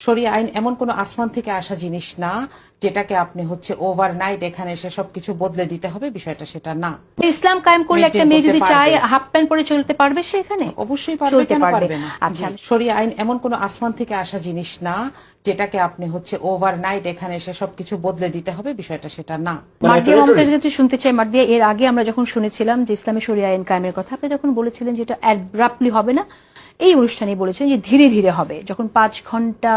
শরিয়া আইন এমন কোনো আসমান থেকে আসা জিনিস না যেটাকে আপনি ওভারনাইট এখানে এসে সবকিছু বদলে দিতে হবে, বিষয়টা সেটা না। ইসলাম কায়েম করলে একটা মেয়ে যদি চায় হাফ প্যান্ট পরে চলতে পারবে সে এখানে? অবশ্যই পারবে, কেন পারবে না? আচ্ছা, শরিয়া আইন এমন কোনো আসমান থেকে আসা জিনিস না যেটাকে আপনি ওভারনাইট এখানে এসে সবকিছু বদলে দিতে হবে, বিষয়টা সেটা না। মার্দিয়া মমতাজের কাছে শুনতে চাই। মার্দিয়া, এর আগে আমরা যখন শুনেছিলাম যে ইসলামী শরিয়া আইন কায়েমের কথা, আপনি যখন বলেছিলেন যে এটা অ্যাব্রাপ্টলি হবে না, এই অনুষ্ঠানে বলেছেন যে ধীরে ধীরে হবে। যখন 5 ঘন্টা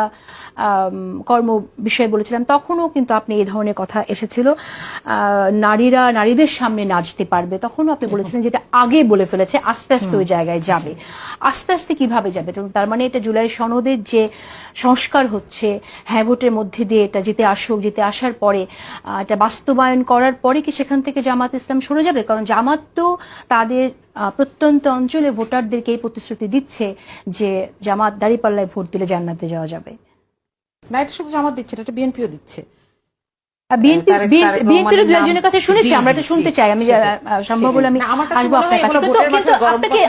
কর্ম বিষয়ে বলেছিলাম তখনও কিন্তু আপনি এই ধরনের কথা এসেছিল, নারীরা নারীদের সামনে নাচতে পারবে, তখনও আপনি বলেছিলেন যেটা আগে বলে ফেলেছে, আস্তে আস্তে ওই জায়গায় যাবে। আস্তে আস্তে কিভাবে যাবে? তার মানে এটা জুলাই সনদের যে সংস্কার হচ্ছে, হ্যাঁ ভোটের মধ্যে দিয়ে এটা জিতে আসুক, জিতে আসার পরে এটা বাস্তবায়ন করার পরে কি সেখান থেকে জামাত ইসলাম সরে যাবে? কারণ জামাত তো তাদের প্রত্যন্ত অঞ্চলে ভোটারদেরকে এই প্রতিশ্রুতি দিচ্ছে যে জামাত দাঁড়িপাল্লায় ভোট দিলে জান্নাতে যাওয়া যাবে। না, এটা শুধু জামাত দিচ্ছে, এটা বিএনপিও দিচ্ছে। বিএনপির দুজনের কাছে শুনেছি, আমরা এটা শুনতে চাই। আমি সম্ভব হলে আমি আসবো আপনার কাছে, কিন্তু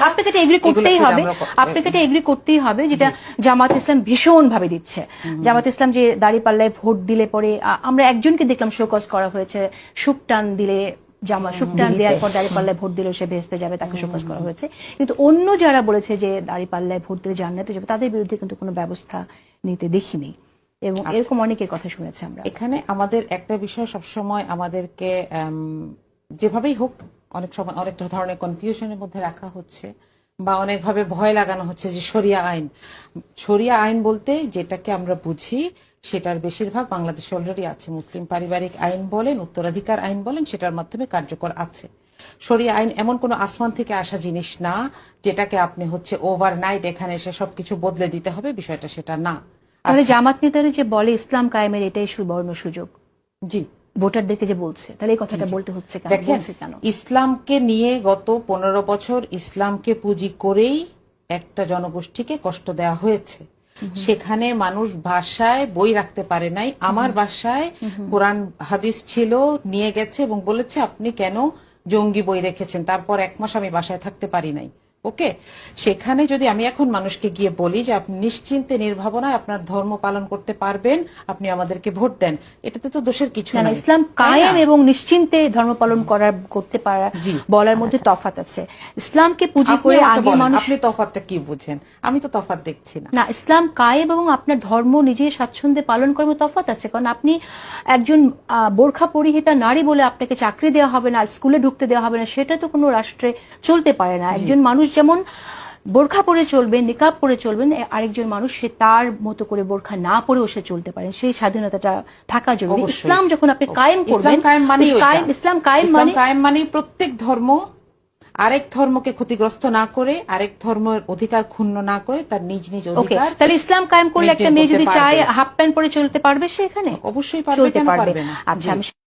আপনাকে এটা এগ্রি করতেই হবে, আপনাকে এটা এগ্রি করতেই হবে যেটা জামাত ইসলাম ভীষণ ভাবে দিচ্ছে। জামাত ইসলাম যে দাঁড়িপাল্লায় ভোট দিলে পরে, আমরা একজনকে দেখলাম শোকজ করা হয়েছে, সুকটান দিলে সুকটান দেওয়ার পর দাঁড়িপাল্লায় ভোট দিলে সে ভেস্তে যাবে, তাকে শোকজ করা হয়েছে। কিন্তু অন্য যারা বলেছে যে দাঁড়িপাল্লায় ভোট দিলে জান্নাতে যাবে, তাদের বিরুদ্ধে কিন্তু কোনো ব্যবস্থা নিতে দেখিনি, এবং এরকম অনেকের কথা শুনেছি আমরা। এখানে আমাদের একটা বিষয় সবসময় আমাদেরকে যেভাবেই হোক অনেক সময় অনেক ধরনের কনফিউশনের মধ্যে রাখা হচ্ছে বা অনেকভাবে ভয় লাগানো হচ্ছে যে শরিয়া আইন বলতে যেটাকে আমরা বুঝি সেটার বেশিরভাগ বাংলাদেশে অলরেডি আছে। মুসলিম পারিবারিক আইন বলেন, উত্তরাধিকার আইন বলেন, সেটার মাধ্যমে কার্যকর আছে। শরিয়া আইন এমন কোনো আসমান থেকে আসা জিনিস না যেটাকে আপনি ওভারনাইট এখানে এসে সবকিছু বদলে দিতে হবে, বিষয়টা সেটা না। তাহলে জামাত নেতারা যে বলে ইসলাম কায়েমের এটাই সুবর্ণ সুযোগ, জি, ভোটারদেরকে যে বলছে, তাহলে এই কথাটা বলতে হচ্ছে কেন? ইসলামকে নিয়ে গত 15 বছর ইসলামকে পুঁজি করেই একটা জনগোষ্ঠীকে কষ্ট দেওয়া হয়েছে। সেখানে মানুষ ভাষায় বই রাখতে পারে নাই। আমার বাসায় কোরআন হাদিস ছিল, নিয়ে গেছে এবং বলেছে আপনি কেন জঙ্গি বই রেখেছেন। তারপর 1 মাস আমি বাসায় থাকতে পারি নাই। ওকে, সেখানে যদি আমি এখন মানুষকে গিয়ে বলি যে আপনি নিশ্চিন্তে নির্ভাবনায় আপনার ধর্ম পালন করতে পারবেন, আপনি আমাদেরকে ভোট দেন, এটাতে তো দোষের কিছু না। ইসলাম কায়েম এবং নিশ্চিন্তে ধর্ম পালন করতে পারা বলার মধ্যে তফাৎ আছে। ইসলামকে পুঁজি করে আগে মানুষ, আপনি তফাৎটা কি বুঝেন? আমি তো তফাৎ দেখছি না। না, ইসলাম কায়েম এবং আপনার ধর্ম নিজে স্বাচ্ছন্দ্যে পালন করার তফাৎ আছে। কারণ আপনি একজন বোরখা পরিহিতা নারী বলে আপনাকে চাকরি দেওয়া হবে না, স্কুলে ঢুকতে দেওয়া হবে না, সেটা তো কোনো রাষ্ট্রে চলতে পারে না। একজন মানুষ যেমন বোরখা পরে চলবেন, নিকাব পরে চলবেন, আরেকজন মানুষ সে তার মতো করে বোরখা না পরেও সে চলতে পারেন, সেই স্বাধীনতাটা থাকা জরুরি। ইসলাম যখন আপনি কায়েম করবেন, ইসলাম কায়েম মানে প্রত্যেক ধর্ম আরেক ধর্মকে ক্ষতিগ্রস্ত না করে, আরেক ধর্মের অধিকার ক্ষুণ্ণ না করে তার নিজ নিজ অধিকার। তাহলে ইসলাম কায়েম করলে একটা মেয়ে যদি চায় হাফ প্যান্ট পরে চলতে পারবে সে এখানে? অবশ্যই পারবে, কেন পারবে না? আচ্ছা, আমি